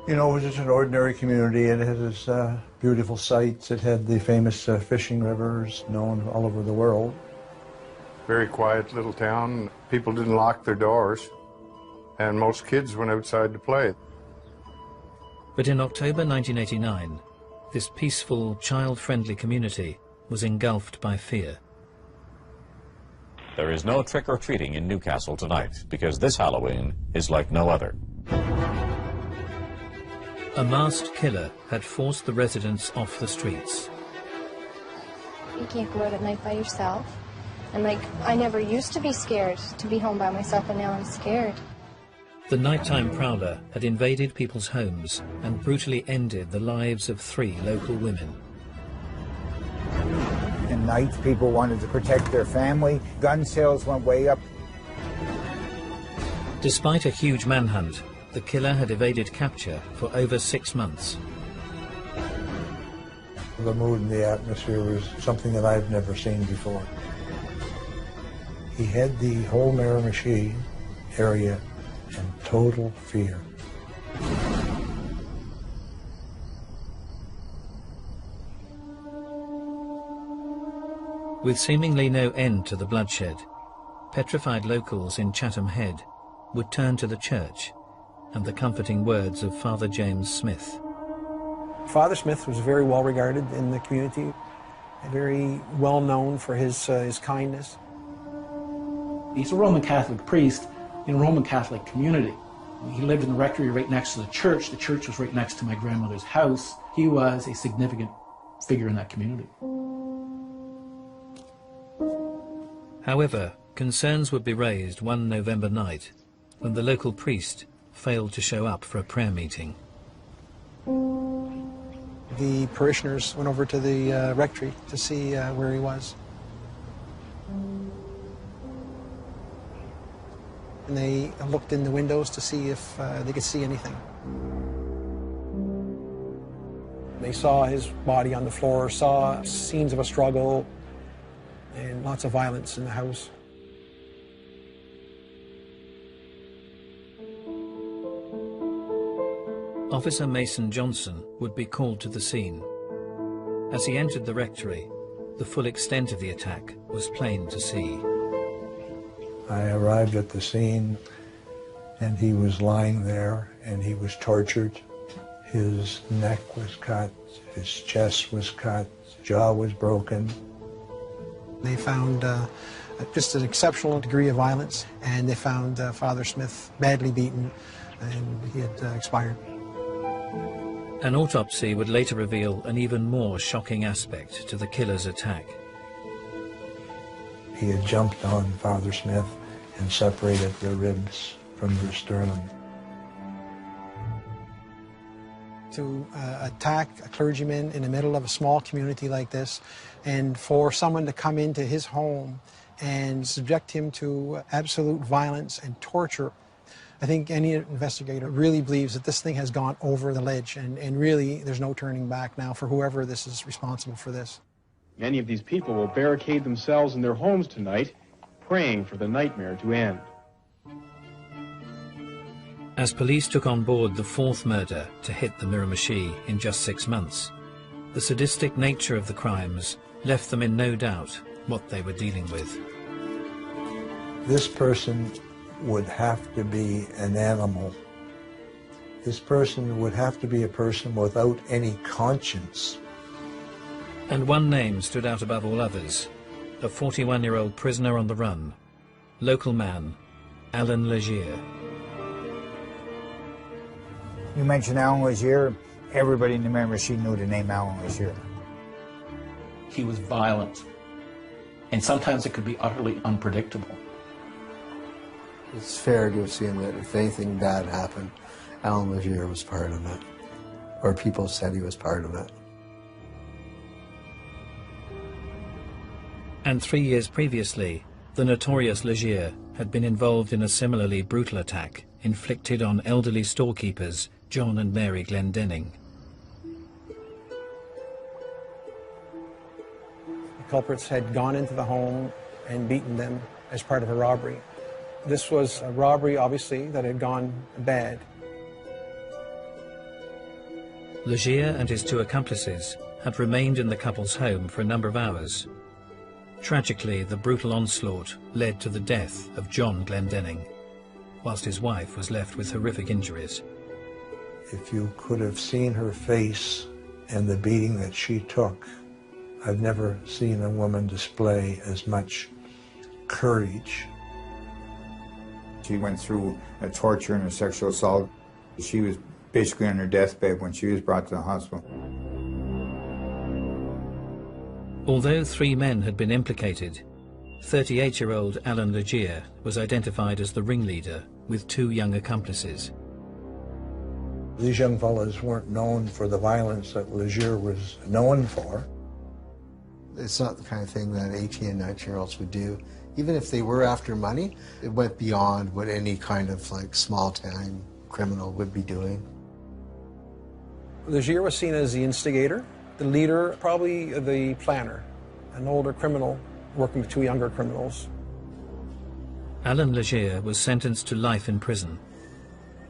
You know, it was just an ordinary community. It had its beautiful sights. It had the famous fishing rivers known all over the world. Very quiet little town. People didn't lock their doors, and most kids went outside to play. But in October 1989, this peaceful, child-friendly community was engulfed by fear. There is no trick-or-treating in Newcastle tonight because this Halloween is like no other. A masked killer had forced the residents off the streets. You can't go out at night by yourself. And like, I never used to be scared to be home by myself, and now I'm scared. The nighttime prowler had invaded people's homes and brutally ended the lives of 3 local women. At night, people wanted to protect their family. Gun sales went way up. Despite a huge manhunt, the killer had evaded capture for over 6 months. The mood and the atmosphere was something that I've never seen before. He had the whole Miramichi area in total fear. With seemingly no end to the bloodshed, petrified locals in Chatham Head would turn to the church and the comforting words of Father James Smith. Father Smith was very well regarded in the community, very well known for his kindness. He's a Roman Catholic priest in a Roman Catholic community. He lived in the rectory right next to the church. The church was right next to my grandmother's house. He was a significant figure in that community. However, concerns would be raised one November night when the local priest failed to show up for a prayer meeting. The parishioners went over to the rectory to see where he was. And they looked in the windows to see if they could see anything. They saw his body on the floor, saw scenes of a struggle, and lots of violence in the house. Officer Mason Johnson would be called to the scene. As he entered the rectory, the full extent of the attack was plain to see. I arrived at the scene, and he was lying there, and he was tortured. His neck was cut, his chest was cut, his jaw was broken. They found just an exceptional degree of violence, and they found Father Smith badly beaten, and he had expired. An autopsy would later reveal an even more shocking aspect to the killer's attack. He had jumped on Father Smith and separated the ribs from the sternum. To attack a clergyman in the middle of a small community like this, and for someone to come into his home and subject him to absolute violence and torture, I think any investigator really believes that this thing has gone over the ledge, and really there's no turning back now for whoever this is responsible for this. Many of these people will barricade themselves in their homes tonight, praying for the nightmare to end. As police took on board the 4th murder to hit the Miramichi in just 6 months, the sadistic nature of the crimes left them in no doubt what they were dealing with. This person would have to be an animal. This person would have to be a person without any conscience. And one name stood out above all others, a 41-year-old prisoner on the run, local man, Allan Legere. You mentioned Allan Legere, everybody in the Miramichi knew the name Allan Legere. He was violent, and sometimes it could be utterly unpredictable. It's fair to assume that if anything bad happened, Allan Legere was part of it, or people said he was part of it. And 3 years previously, the notorious Legere had been involved in a similarly brutal attack inflicted on elderly storekeepers John and Mary Glendenning. The culprits had gone into the home and beaten them as part of a robbery. This was a robbery, obviously, that had gone bad. Legere and his two accomplices had remained in the couple's home for a number of hours. Tragically, the brutal onslaught led to the death of John Glendenning, whilst his wife was left with horrific injuries. If you could have seen her face and the beating that she took, I've never seen a woman display as much courage. She went through a torture and a sexual assault. She was basically on her deathbed when she was brought to the hospital. Although 3 men had been implicated, 38-year-old Allan Legere was identified as the ringleader with 2 young accomplices. These young fellows weren't known for the violence that Legere was known for. It's not the kind of thing that 18 and 19-year-olds would do. Even if they were after money, it went beyond what any kind of small-time criminal would be doing. Legere was seen as the instigator, the leader, probably the planner, an older criminal working with 2 younger criminals. Allan Legere was sentenced to life in prison.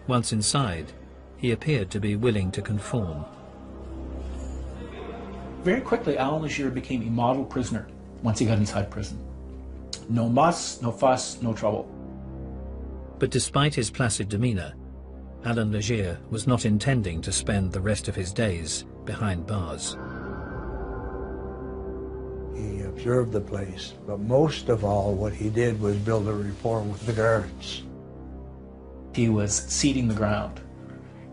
Once inside, he appeared to be willing to conform. Very quickly, Allan Legere became a model prisoner once he got inside prison. No muss, no fuss, no trouble. But despite his placid demeanour, Allan Legere was not intending to spend the rest of his days behind bars. He observed the place, but most of all what he did was build a rapport with the guards. He was seeding the ground.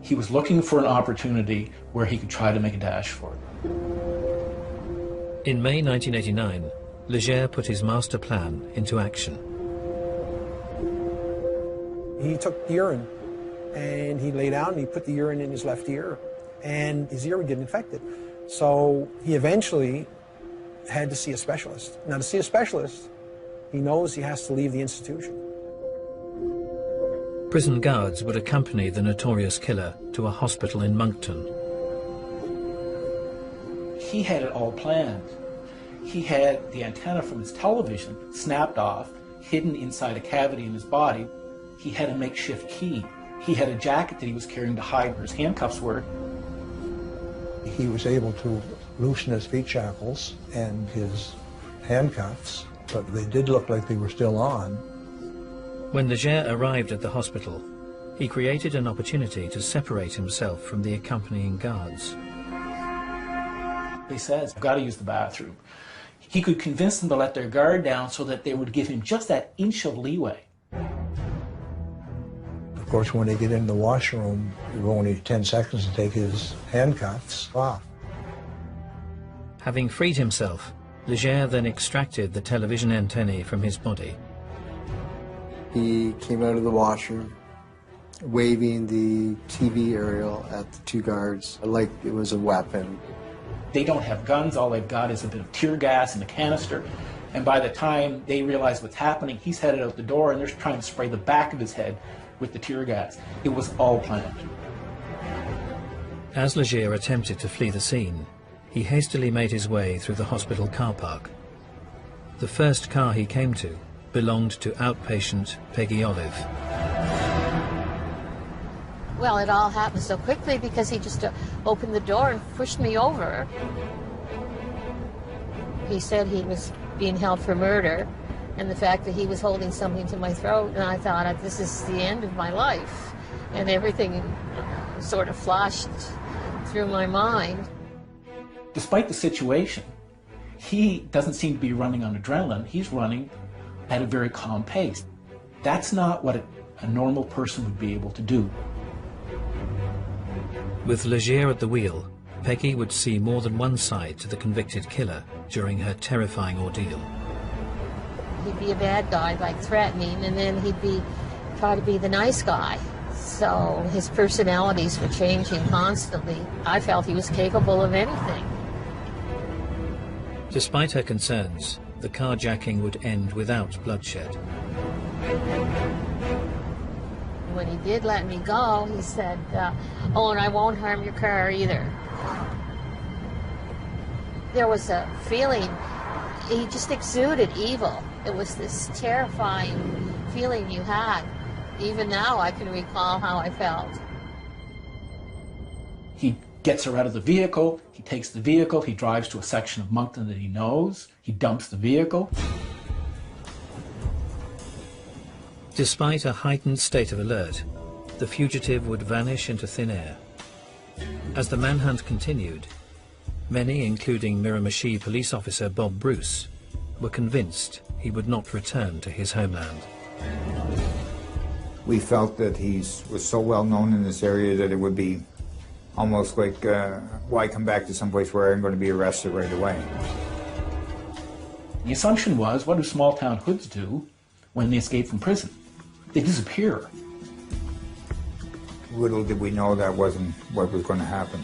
He was looking for an opportunity where he could try to make a dash for it. In May 1989, Legere put his master plan into action. He took urine and he lay down and he put the urine in his left ear, and his ear would get infected. So he eventually had to see a specialist. Now, to see a specialist, he knows he has to leave the institution. Prison guards would accompany the notorious killer to a hospital in Moncton. He had it all planned. He had the antenna from his television snapped off, hidden inside a cavity in his body. He had a makeshift key. He had a jacket that he was carrying to hide where his handcuffs were. He was able to loosen his feet shackles and his handcuffs, but they did look like they were still on. When Legere arrived at the hospital, he created an opportunity to separate himself from the accompanying guards. He says, I've got to use the bathroom. He could convince them to let their guard down so that they would give him just that inch of leeway. Of course, when they get in the washroom, it was only 10 seconds to take his handcuffs off. Having freed himself, Legere then extracted the television antennae from his body. He came out of the washroom, waving the TV aerial at the 2 guards like it was a weapon. They don't have guns, all they've got is a bit of tear gas and a canister. And by the time they realize what's happening, he's headed out the door and they're trying to spray the back of his head with the tear gas. It was all planned. As Legere attempted to flee the scene, he hastily made his way through the hospital car park. The first car he came to belonged to outpatient Peggy Olive. Well, it all happened so quickly because he just opened the door and pushed me over. He said he was being held for murder, and the fact that he was holding something to my throat, and I thought, this is the end of my life. And everything sort of flashed through my mind. Despite the situation, he doesn't seem to be running on adrenaline. He's running at a very calm pace. That's not what a normal person would be able to do. With Legere at the wheel, Peggy would see more than one side to the convicted killer during her terrifying ordeal. He'd be a bad guy, like threatening, and then he'd try to be the nice guy. So his personalities were changing constantly. I felt he was capable of anything. Despite her concerns, the carjacking would end without bloodshed. When he did let me go, he said, oh, and I won't harm your car either. There was a feeling, he just exuded evil. It was this terrifying feeling you had. Even now I can recall how I felt. He gets her out of the vehicle, he takes the vehicle, he drives to a section of Moncton that he knows, he dumps the vehicle. Despite a heightened state of alert, the fugitive would vanish into thin air. As the manhunt continued, many, including Miramichi police officer Bob Bruce, were convinced he would not return to his homeland. We felt that he was so well known in this area that it would be almost like, why come back to someplace where I'm going to be arrested right away? The assumption was, what do small town hoods do when they escape from prison? They disappear. Little did we know that wasn't what was going to happen.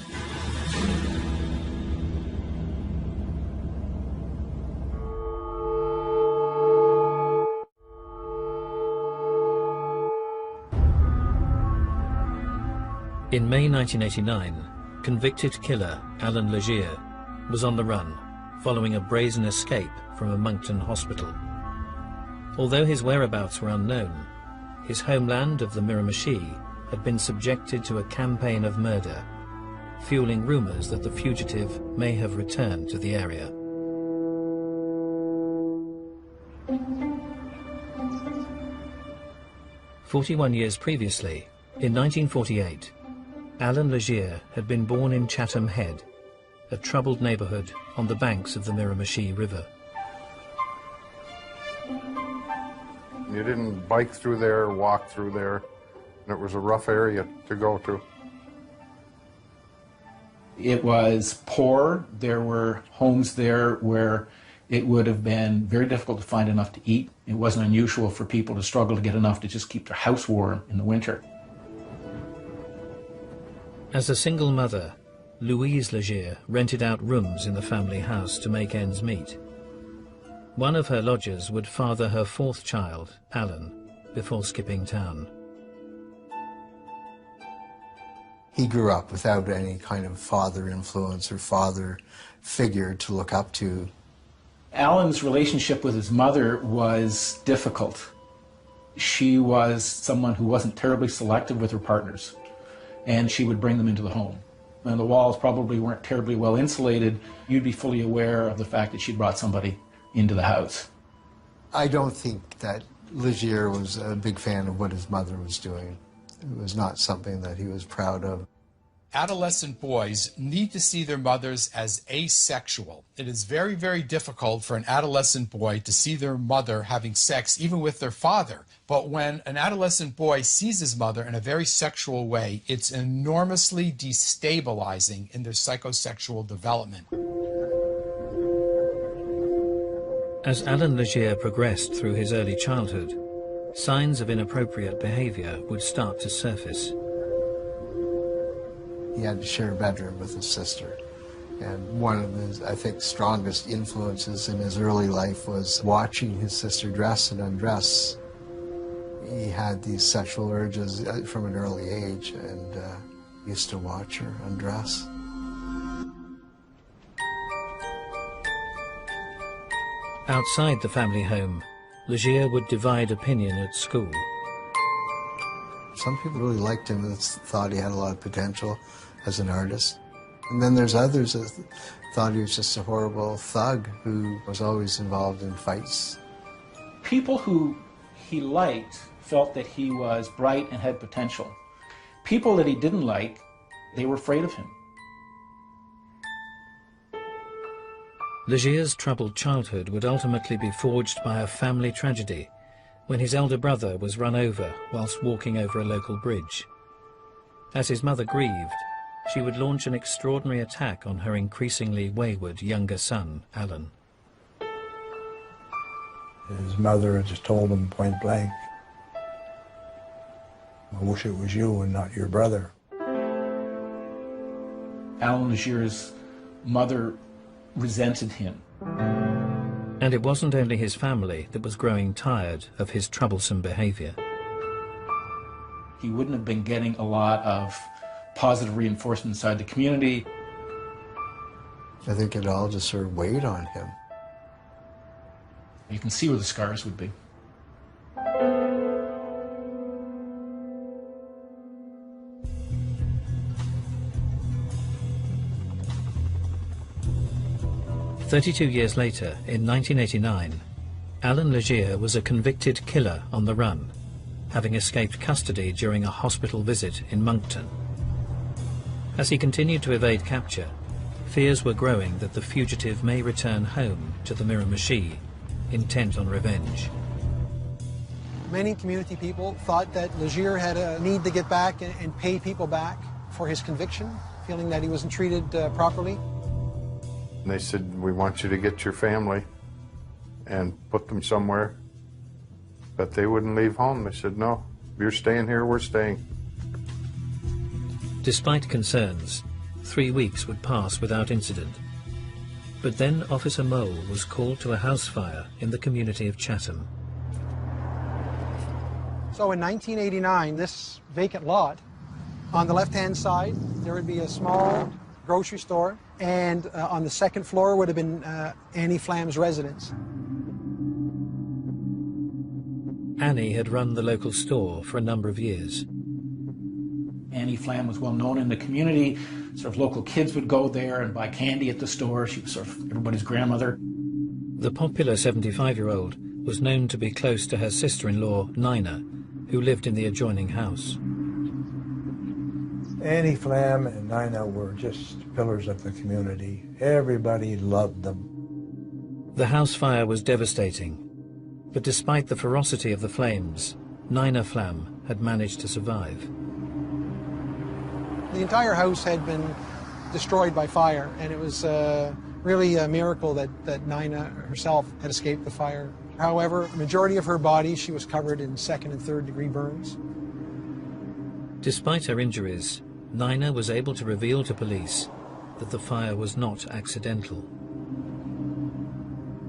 In May 1989, convicted killer Allan Legere was on the run following a brazen escape from a Moncton hospital. Although his whereabouts were unknown, his homeland of the Miramichi had been subjected to a campaign of murder, fueling rumours that the fugitive may have returned to the area. "41 years previously, in 1948, Allan Legere had been born in Chatham Head, a troubled neighbourhood on the banks of the Miramichi River. You didn't bike through there, walk through there, and it was a rough area to go to. It was poor. There were homes there where it would have been very difficult to find enough to eat. It wasn't unusual for people to struggle to get enough to just keep their house warm in the winter. As a single mother, Louise Legere rented out rooms in the family house to make ends meet. One of her lodgers would father her fourth child, Allan, before skipping town. He grew up without any kind of father influence or father figure to look up to. Allan's relationship with his mother was difficult. She was someone who wasn't terribly selective with her partners, and she would bring them into the home. And the walls probably weren't terribly well insulated. You'd be fully aware of the fact that she'd brought somebody into the house. I don't think that Legere was a big fan of what his mother was doing. It was not something that he was proud of. Adolescent boys need to see their mothers as asexual. It is very, very difficult for an adolescent boy to see their mother having sex, even with their father. But when an adolescent boy sees his mother in a very sexual way, it's enormously destabilizing in their psychosexual development. As Allan Legere progressed through his early childhood, signs of inappropriate behaviour would start to surface. He had to share a bedroom with his sister. And one of his, I think, strongest influences in his early life was watching his sister dress and undress. He had these sexual urges from an early age and used to watch her undress. Outside the family home, Legere would divide opinion at school. Some people really liked him and thought he had a lot of potential as an artist. And then there's others that thought he was just a horrible thug who was always involved in fights. People who he liked felt that he was bright and had potential. People that he didn't like, they were afraid of him. Legere's troubled childhood would ultimately be forged by a family tragedy when his elder brother was run over whilst walking over a local bridge. As his mother grieved, she would launch an extraordinary attack on her increasingly wayward younger son, Allan. His mother just told him point blank, "I wish it was you and not your brother." Allan Legere's mother resented him. And it wasn't only his family that was growing tired of his troublesome behaviour. He wouldn't have been getting a lot of positive reinforcement inside the community. I think it all just sort of weighed on him. You can see where the scars would be. 32 years later, in 1989, Allan Legere was a convicted killer on the run, having escaped custody during a hospital visit in Moncton. As he continued to evade capture, fears were growing that the fugitive may return home to the Miramichi, intent on revenge. Many community people thought that Legere had a need to get back and pay people back for his conviction, feeling that he wasn't treated properly. And they said, we want you to get your family and put them somewhere. But they wouldn't leave home. They said, no, you're staying here, we're staying. Despite concerns, 3 weeks would pass without incident. But then Officer Mole was called to a house fire in the community of Chatham. So in 1989, this vacant lot, on the left-hand side, there would be a small grocery store, and on the second floor would have been Annie Flam's residence. Annie had run the local store for a number of years. Annie Flam was well known in the community. Sort of local kids would go there and buy candy at the store. She was sort of everybody's grandmother. The popular 75-year-old was known to be close to her sister-in-law, Nina, who lived in the adjoining house. Annie Flam and Nina were just pillars of the community. Everybody loved them. The house fire was devastating, but despite the ferocity of the flames, Nina Flam had managed to survive. The entire house had been destroyed by fire, and it was really a miracle that Nina herself had escaped the fire. However, the majority of her body, she was covered in 2nd and 3rd degree burns. Despite her injuries, Nina was able to reveal to police that the fire was not accidental.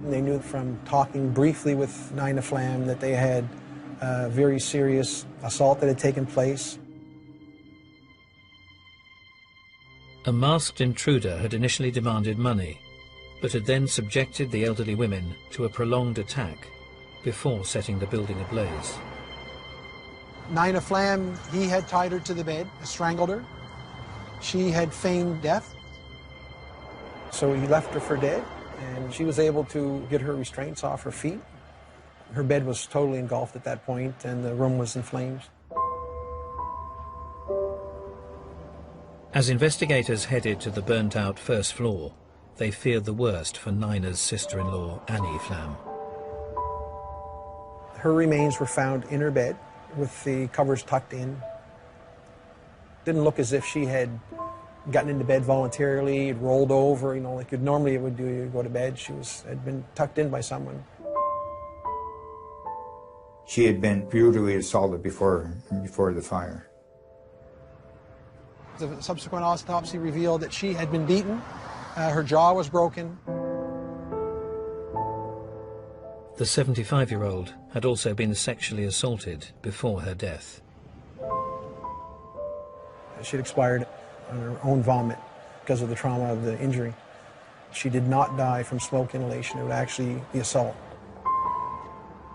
They knew from talking briefly with Nina Flam that they had a very serious assault that had taken place. A masked intruder had initially demanded money, but had then subjected the elderly women to a prolonged attack before setting the building ablaze. Nina Flam, he had tied her to the bed, strangled her. She had feigned death. So he left her for dead, and she was able to get her restraints off her feet. Her bed was totally engulfed at that point, and the room was in flames. As investigators headed to the burnt-out first floor, they feared the worst for Nina's sister-in-law, Annie Flam. Her remains were found in her bed with the covers tucked in. Didn't look as if she had gotten into bed voluntarily, rolled over, you know, like normally it would do, you go to bed. She had been tucked in by someone. She had been brutally assaulted before the fire. The subsequent autopsy revealed that she had been beaten, her jaw was broken. The 75-year-old had also been sexually assaulted before her death. She had expired on her own vomit because of the trauma of the injury. She did not die from smoke inhalation, it was actually the assault.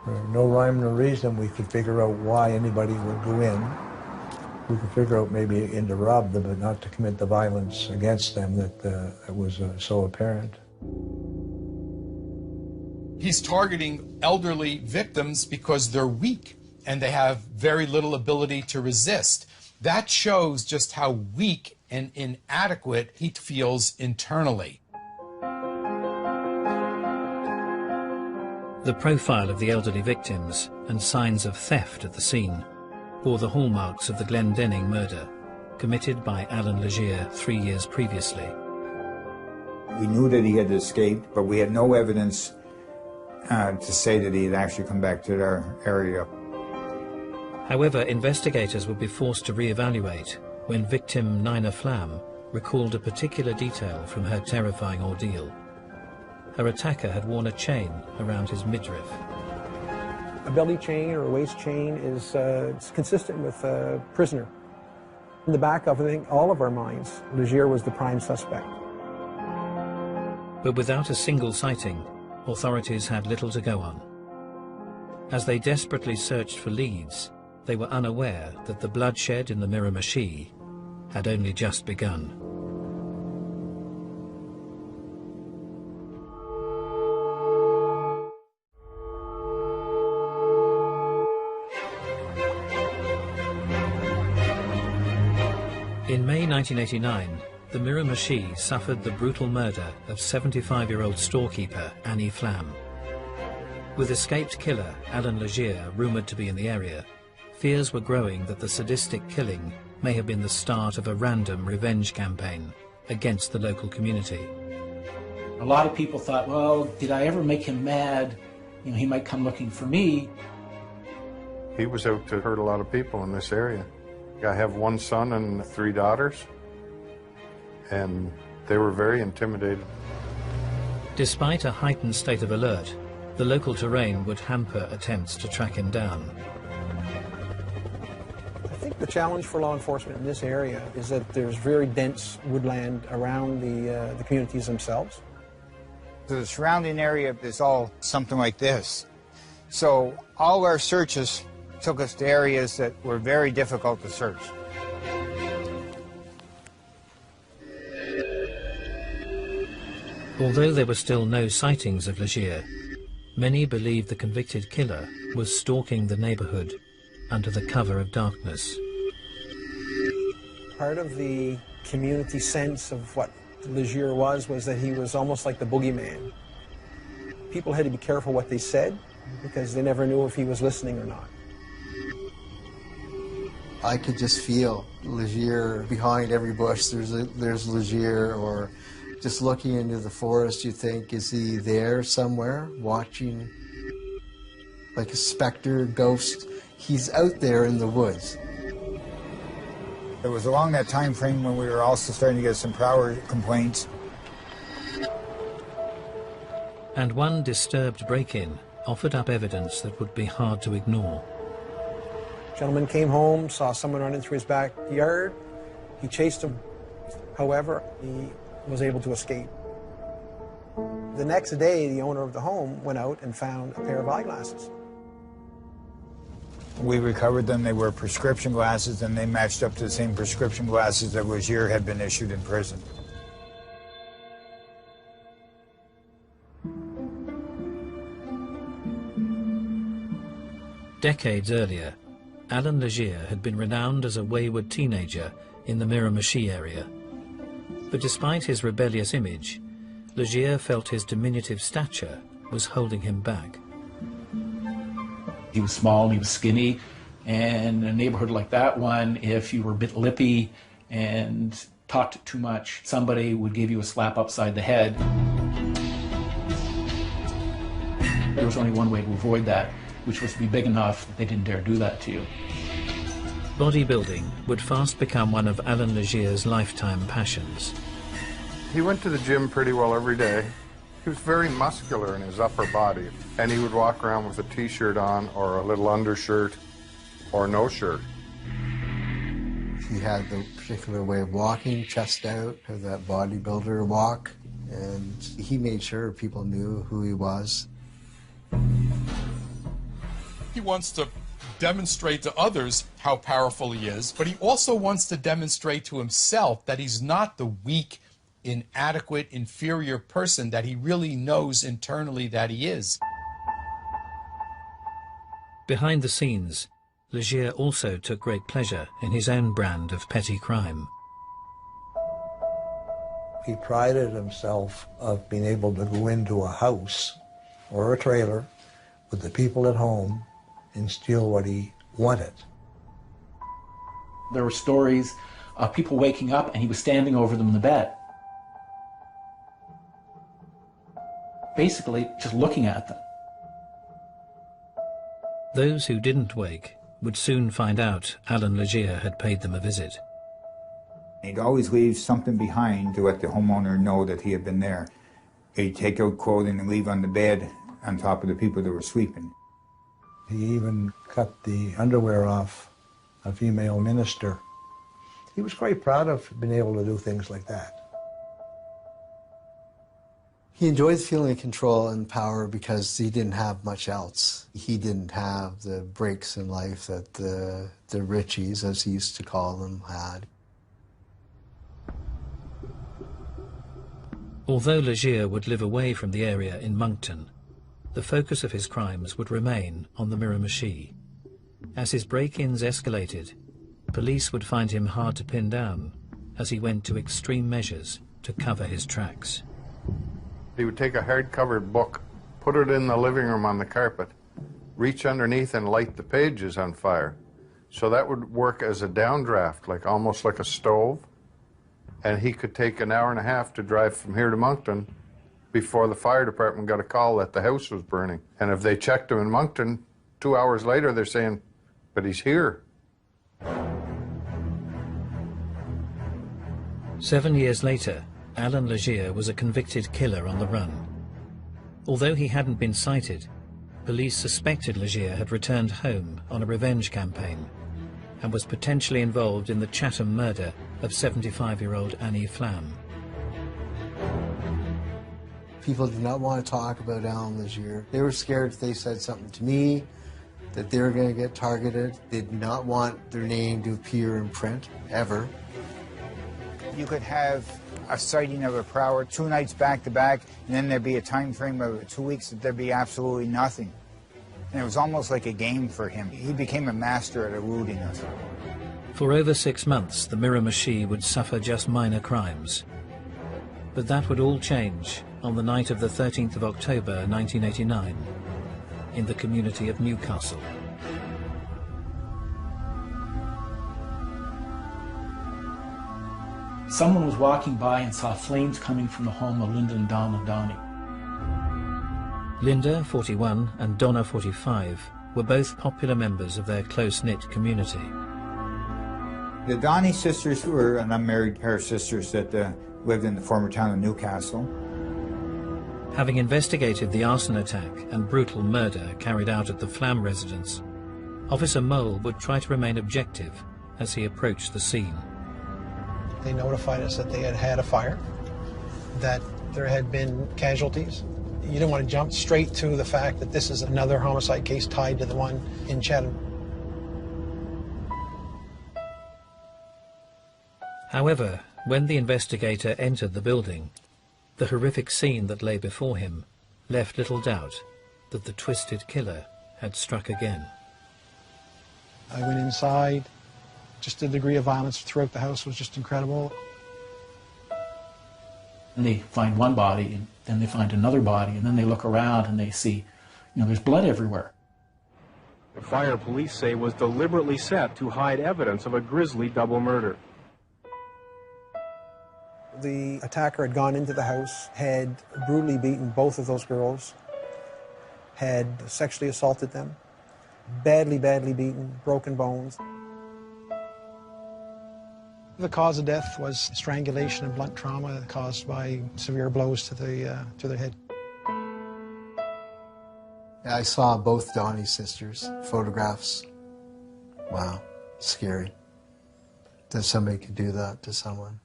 For no rhyme or reason, we could figure out why anybody would go in. We could figure out maybe in to rob them, but not to commit the violence against them that it was so apparent. He's targeting elderly victims because they're weak and they have very little ability to resist. That shows just how weak and inadequate he feels internally. The profile of the elderly victims and signs of theft at the scene bore the hallmarks of the Glendenning murder, committed by Allan Legere 3 years previously. We knew that he had escaped, but we had no evidence to say that he had actually come back to our area. However, investigators would be forced to re-evaluate when victim Nina Flam recalled a particular detail from her terrifying ordeal. Her attacker had worn a chain around his midriff. A belly chain or a waist chain is it's consistent with a prisoner. In the back of, I think, all of our minds, Legere was the prime suspect. But without a single sighting, authorities had little to go on. As they desperately searched for leads, they were unaware that the bloodshed in the Miramichi had only just begun. In May 1989, the Miramichi suffered the brutal murder of 75-year-old storekeeper Annie Flam. With escaped killer Allan Legere rumoured to be in the area, fears were growing that the sadistic killing may have been the start of a random revenge campaign against the local community. A lot of people thought, well, did I ever make him mad? You know, he might come looking for me. He was out to hurt a lot of people in this area. I have one son and 3 daughters, and they were very intimidated. Despite a heightened state of alert, the local terrain would hamper attempts to track him down. I think the challenge for law enforcement in this area is that there's very dense woodland around the communities themselves. The surrounding area is all something like this. So all our searches took us to areas that were very difficult to search. Although there were still no sightings of Legere, many believed the convicted killer was stalking the neighbourhood under the cover of darkness. Part of the community sense of what Legere was that he was almost like the boogeyman. People had to be careful what they said because they never knew if he was listening or not. I could just feel Legere behind every bush. There's Legere, or just looking into the forest, you think, is he there somewhere watching like a specter, ghost? He's out there in the woods. It was along that time frame when we were also starting to get some prowler complaints. And one disturbed break-in offered up evidence that would be hard to ignore. Gentleman came home, saw someone running through his backyard. He chased him. However, he was able to escape. The next day, the owner of the home went out and found a pair of eyeglasses. We recovered them. They were prescription glasses, and they matched up to the same prescription glasses that Legere had been issued in prison. Decades earlier, Allan Legere had been renowned as a wayward teenager in the Miramichi area. But despite his rebellious image, Legere felt his diminutive stature was holding him back. He was small and he was skinny, and in a neighborhood like that one, if you were a bit lippy and talked too much, somebody would give you a slap upside the head. There was only one way to avoid that, which was to be big enough that they didn't dare do that to you. Bodybuilding would fast become one of Allan Legere's lifetime passions. He went to the gym pretty well every day. He was very muscular in his upper body, and he would walk around with a t-shirt on or a little undershirt or no shirt. He had the particular way of walking, chest out, had that bodybuilder walk, and he made sure people knew who he was. He wants to demonstrate to others how powerful he is, but he also wants to demonstrate to himself that he's not the weak, inadequate, inferior person that he really knows internally that he is. Behind the scenes, Legere also took great pleasure in his own brand of petty crime. He prided himself of being able to go into a house or a trailer with the people at home and steal what he wanted. There were stories of people waking up and he was standing over them in the bed, basically just looking at them. Those who didn't wake would soon find out Allan Legere had paid them a visit. He'd always leave something behind to let the homeowner know that he had been there. He'd take out clothing and leave on the bed on top of the people that were sleeping. He even cut the underwear off a female minister. He was quite proud of being able to do things like that. He enjoyed feeling control and power because he didn't have much else. He didn't have the breaks in life that the Richies, as he used to call them, had. Although Legere would live away from the area in Moncton, the focus of his crimes would remain on the Miramichi. As his break-ins escalated, police would find him hard to pin down as he went to extreme measures to cover his tracks. He would take a hard-covered book, put it in the living room on the carpet, reach underneath and light the pages on fire. So that would work as a downdraft, like almost like a stove. And he could take an hour and a half to drive from here to Moncton before the fire department got a call that the house was burning. And if they checked him in Moncton, 2 hours later, they're saying, but he's here. 7 years later, Allan Legere was a convicted killer on the run. Although he hadn't been cited, police suspected Legere had returned home on a revenge campaign and was potentially involved in the Chatham murder of 75-year-old Annie Flam. People did not want to talk about Allan Legere. They were scared if they said something to me that they were going to get targeted. They did not want their name to appear in print, ever. You could have a sighting of a prowler 2 nights back to back, and then there'd be a time frame of 2 weeks that there'd be absolutely nothing. And it was almost like a game for him. He became a master at eluding us. For over 6 months, the Miramichi would suffer just minor crimes. But that would all change on the night of the 13th of October 1989 in the community of Newcastle. Someone was walking by and saw flames coming from the home of Linda and Donna Donnie. Linda, 41, and Donna, 45, were both popular members of their close-knit community. The Donnie sisters were an unmarried pair of sisters that lived in the former town of Newcastle. Having investigated the arson attack and brutal murder carried out at the Flam residence, Officer Mole would try to remain objective as he approached the scene. They notified us that they had had a fire, that there had been casualties. You didn't want to jump straight to the fact that this is another homicide case tied to the one in Chatham. However, when the investigator entered the building, the horrific scene that lay before him left little doubt that the twisted killer had struck again. I went inside. Just the degree of violence throughout the house was just incredible. And they find one body, and then they find another body, and then they look around and they see, there's blood everywhere. The fire, police say, was deliberately set to hide evidence of a grisly double murder. The attacker had gone into the house, had brutally beaten both of those girls, had sexually assaulted them, badly, badly beaten, broken bones. The cause of death was strangulation and blunt trauma caused by severe blows to the head. I saw both Donnie's sisters' photographs. Wow, scary that somebody could do that to someone.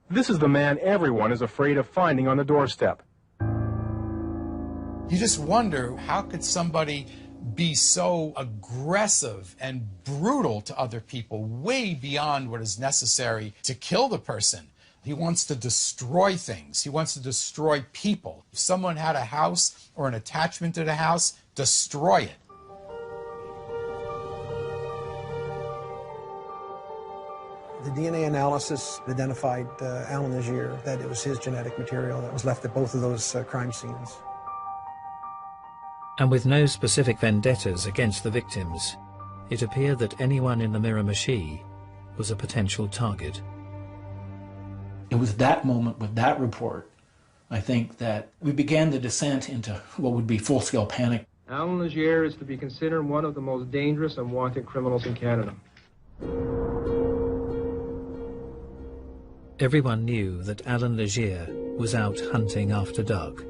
This is the man everyone is afraid of finding on the doorstep. You just wonder, how could somebody be so aggressive and brutal to other people, way beyond what is necessary to kill the person? He wants to destroy things. He wants to destroy people. If someone had a house or an attachment to the house, destroy it. The DNA analysis identified Allan Legere, that it was his genetic material that was left at both of those crime scenes. And with no specific vendettas against the victims, it appeared that anyone in the Miramichi was a potential target. It was that moment with that report, I think, that we began the descent into what would be full-scale panic. Allan Legere is to be considered one of the most dangerous and wanted criminals in Canada. Everyone knew that Allan Legere was out hunting after dark.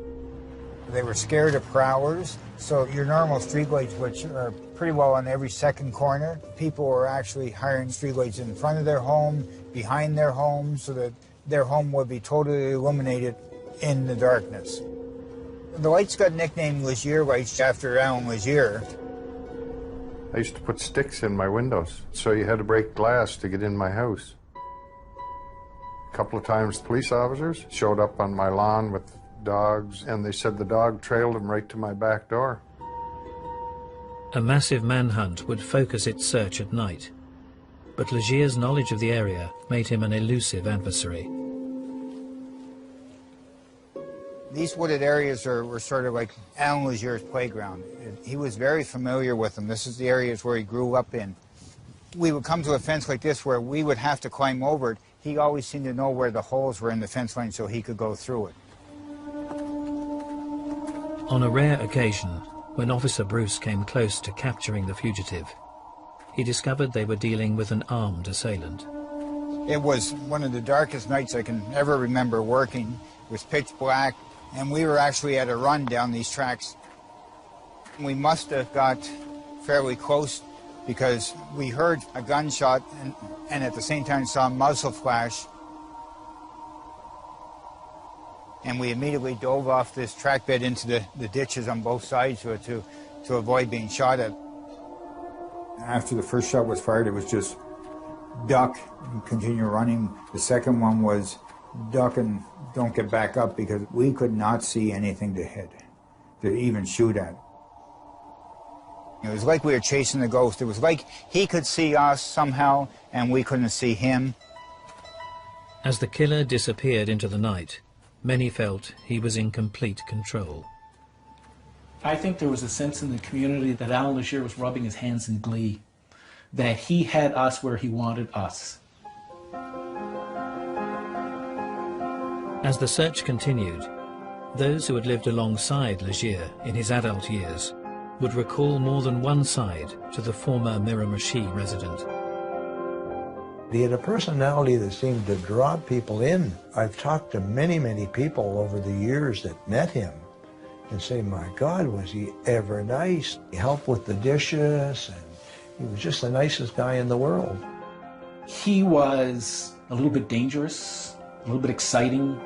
They were scared of prowlers, so your normal streetlights, which are pretty well on every second corner, people were actually hiring streetlights in front of their home, behind their home, so that their home would be totally illuminated in the darkness. The lights got nicknamed Legere lights after Allan Legere. I used to put sticks in my windows, so you had to break glass to get in my house. A couple of times police officers showed up on my lawn with dogs, and they said the dog trailed them right to my back door. A massive manhunt would focus its search at night. but Legere's knowledge of the area made him an elusive adversary. These wooded areas were sort of like Allan Legere's playground. He was very familiar with them. This is the areas where he grew up in. We would come to a fence like this where we would have to climb over it. He always seemed to know where the holes were in the fence line so he could go through it. On a rare occasion, when Officer Bruce came close to capturing the fugitive, he discovered they were dealing with an armed assailant. It was one of the darkest nights I can ever remember working. It was pitch black, and we were actually at a run down these tracks. We must have got fairly close because we heard a gunshot and at the same time saw a muzzle flash. And we immediately dove off this track bed into the ditches on both sides to avoid being shot at. After the first shot was fired, it was just duck and continue running. The second one was duck and don't get back up because we could not see anything to hit, to even shoot at. It was like we were chasing the ghost. It was like he could see us somehow and we couldn't see him. As the killer disappeared into the night, many felt he was in complete control. I think there was a sense in the community that Allan Legere was rubbing his hands in glee, that he had us where he wanted us. As the search continued, those who had lived alongside Legere in his adult years would recall more than one side to the former Miramichi resident. He had a personality that seemed to draw people in. I've talked to many, many people over the years that met him and say, my God, was he ever nice. He helped with the dishes, and he was just the nicest guy in the world. He was a little bit dangerous, a little bit exciting.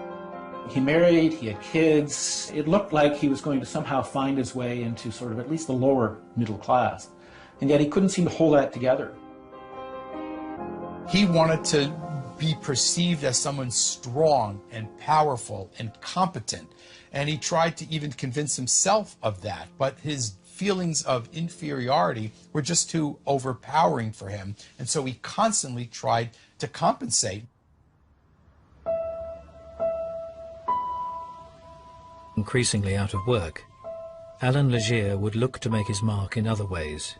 He married, he had kids. It looked like he was going to somehow find his way into sort of at least the lower middle class. And yet he couldn't seem to hold that together. He wanted to be perceived as someone strong and powerful and competent. And he tried to even convince himself of that. But his feelings of inferiority were just too overpowering for him. And so he constantly tried to compensate. Increasingly out of work, Allan Legere would look to make his mark in other ways.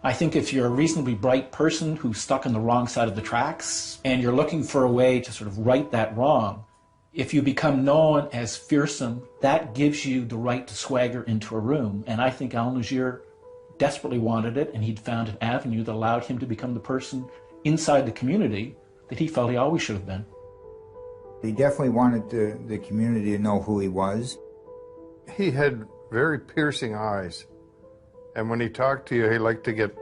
I think if you're a reasonably bright person who's stuck on the wrong side of the tracks and you're looking for a way to sort of right that wrong, if you become known as fearsome, that gives you the right to swagger into a room. And I think Allan Legere desperately wanted it, and he'd found an avenue that allowed him to become the person inside the community that he felt he always should have been. He definitely wanted the community to know who he was. He had very piercing eyes. And when he talked to you, he liked to get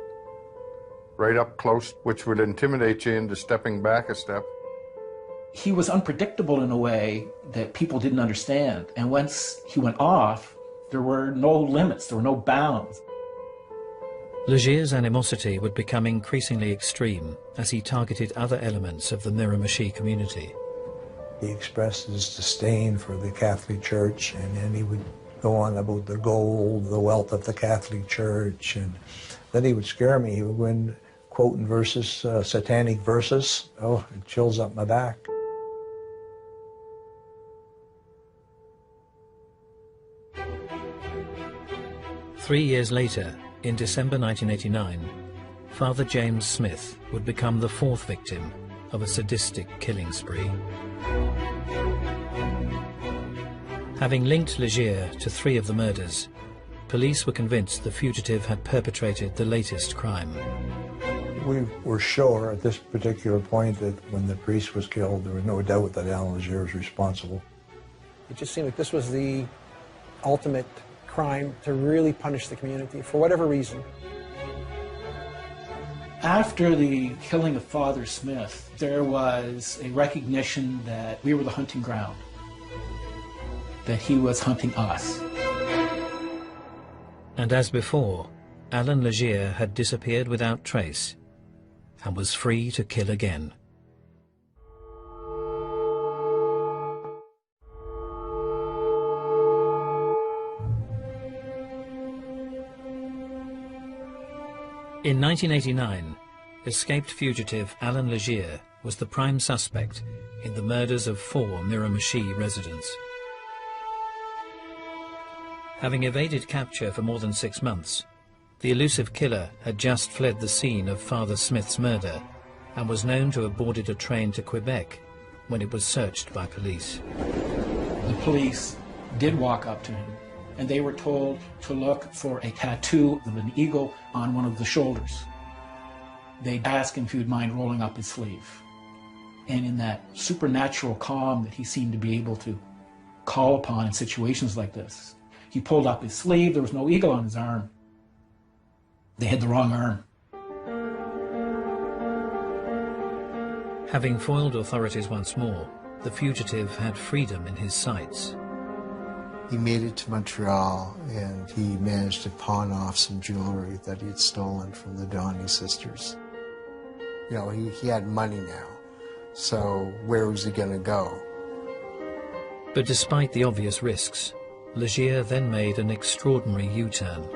right up close, which would intimidate you into stepping back a step. He was unpredictable in a way that people didn't understand. And once he went off, there were no limits, there were no bounds. Legere's animosity would become increasingly extreme as he targeted other elements of the Miramichi community. He expressed his disdain for the Catholic Church, and then he would go on about the gold, the wealth of the Catholic Church, and then he would scare me. He would go in quoting verses, satanic verses. Oh, it chills up my back. Three years later, in December 1989, Father James Smith would become the fourth victim of a sadistic killing spree. Having linked Legere to 3 of the murders, police were convinced the fugitive had perpetrated the latest crime. We were sure at this particular point that when the priest was killed, there was no doubt that Allan Legere was responsible. It just seemed like this was the ultimate crime to really punish the community for whatever reason. After the killing of Father Smith, there was a recognition that we were the hunting ground, that he was hunting us. And as before, Allan Legere had disappeared without trace and was free to kill again. In 1989, escaped fugitive Allan Legere was the prime suspect in the murders of 4 Miramichi residents. Having evaded capture for more than 6 months, the elusive killer had just fled the scene of Father Smith's murder and was known to have boarded a train to Quebec when it was searched by police. The police did walk up to him, and they were told to look for a tattoo of an eagle on one of the shoulders. They asked him if he would mind rolling up his sleeve. And in that supernatural calm that he seemed to be able to call upon in situations like this, he pulled up his sleeve. There was no eagle on his arm. They had the wrong arm. Having foiled authorities once more, the fugitive had freedom in his sights. He made it to Montreal, and he managed to pawn off some jewelry that he had stolen from the Donny sisters. You know, he had money now, so where was he going to go? But despite the obvious risks, Legere then made an extraordinary U-turn.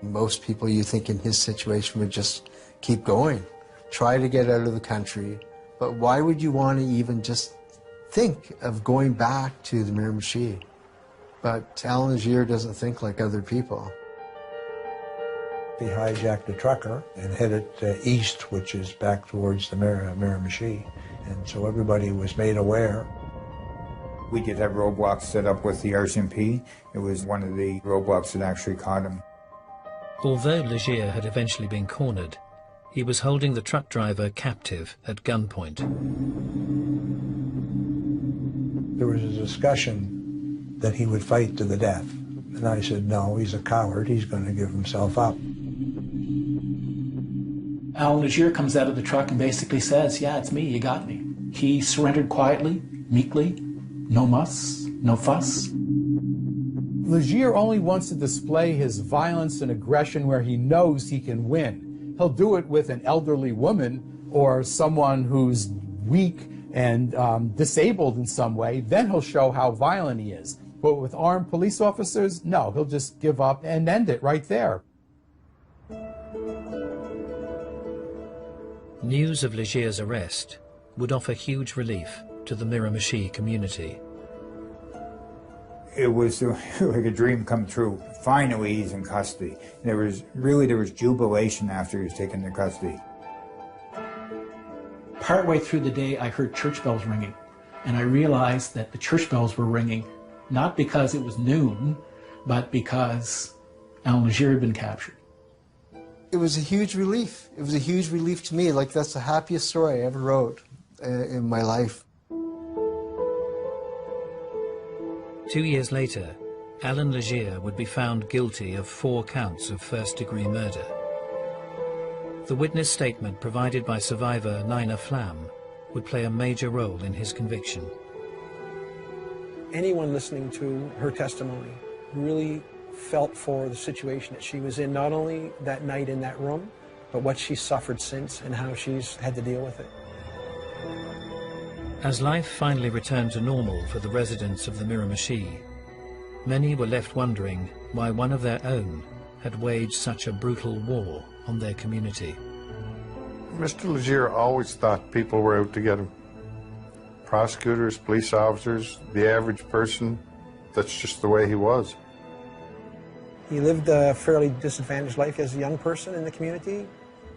Most people, you think, in his situation would just keep going, try to get out of the country, but why would you want to even just think of going back to the Miramichi? But Allan Legere doesn't think like other people. He hijacked a trucker and headed east, which is back towards the Miramichi, and so everybody was made aware. We did have roadblocks set up with the RCMP. It was one of the roadblocks that actually caught him. Although Legere had eventually been cornered, he was holding the truck driver captive at gunpoint. There was a discussion that he would fight to the death. And I said, no, he's a coward. He's going to give himself up. Allan Legere comes out of the truck and basically says, yeah, it's me, you got me. He surrendered quietly, meekly, no muss, no fuss. Legere only wants to display his violence and aggression where he knows he can win. He'll do it with an elderly woman or someone who's weak and disabled in some way. Then he'll show how violent he is. But with armed police officers, no, he'll just give up and end it right there. News of Legere's arrest would offer huge relief to the Miramichi community. It was like a dream come true. Finally, he's in custody. There was jubilation after he was taken into custody. Partway through the day, I heard church bells ringing, and I realized that the church bells were ringing not because it was noon, but because Allan Legere had been captured. It was a huge relief. It was a huge relief to me. Like, that's the happiest story I ever wrote in my life. 2 years later, Allan Legere would be found guilty of 4 counts of first-degree murder. The witness statement provided by survivor Nina Flam would play a major role in his conviction. Anyone listening to her testimony really felt for the situation that she was in, not only that night in that room, but what she suffered since and how she's had to deal with it. As life finally returned to normal for the residents of the Miramichi, many were left wondering why one of their own had waged such a brutal war on their community. Mr. Legere always thought people were out to get him. Prosecutors, police officers, the average person, that's just the way he was. He lived a fairly disadvantaged life as a young person in the community,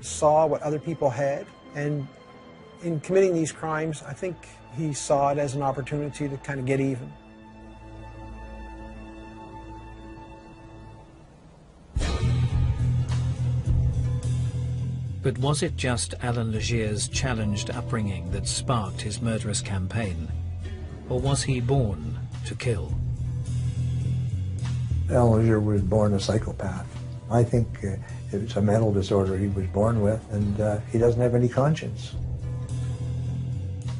saw what other people had, and in committing these crimes, I think he saw it as an opportunity to kind of get even. But was it just Allan Legere's challenged upbringing that sparked his murderous campaign? Or was he born to kill? Allan Legere was born a psychopath. I think it's a mental disorder he was born with, and he doesn't have any conscience.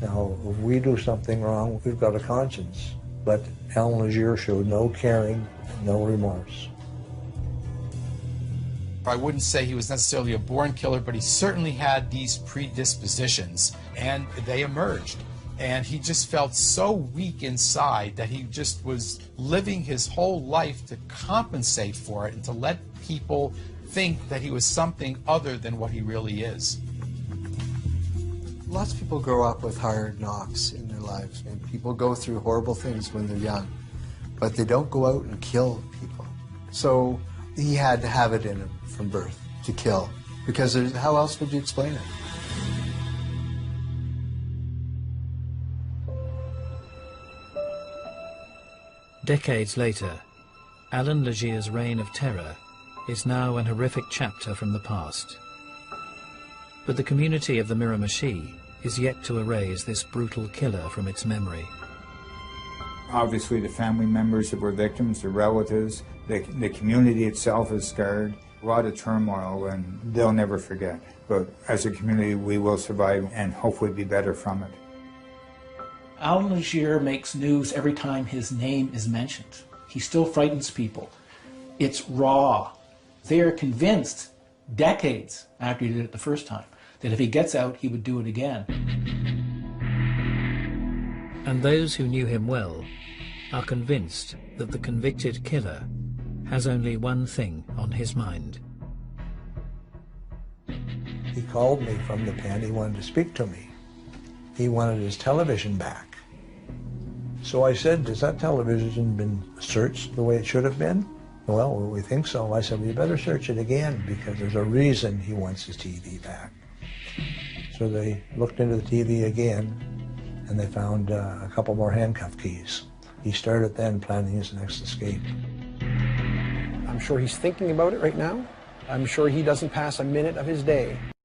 Now, if we do something wrong, we've got a conscience. But Allan Legere showed no caring, no remorse. I wouldn't say he was necessarily a born killer, but he certainly had these predispositions, and they emerged. And he just felt so weak inside that he just was living his whole life to compensate for it and to let people think that he was something other than what he really is. Lots of people grow up with hard knocks in their lives, and people go through horrible things when they're young, but they don't go out and kill people. So he had to have it in him from birth to kill, because how else would you explain it? Decades later, Allan Legere's reign of terror is now an horrific chapter from the past. But the community of the Miramichi is yet to erase this brutal killer from its memory. Obviously, the family members that were victims, the relatives, the community itself is scarred. A lot of turmoil, and they'll never forget. But as a community, we will survive and hopefully be better from it. Allan Legere makes news every time his name is mentioned. He still frightens people. It's raw. They are convinced, decades after he did it the first time, that if he gets out, he would do it again. And those who knew him well are convinced that the convicted killer has only one thing on his mind. He called me from the pen. He wanted to speak to me. He wanted his television back. So I said, has that television been searched the way it should have been? Well, we think so. I said, well, you better search it again, because there's a reason he wants his TV back. So they looked into the TV again, and they found a couple more handcuff keys. He started then planning his next escape. I'm sure he's thinking about it right now. I'm sure he doesn't pass a minute of his day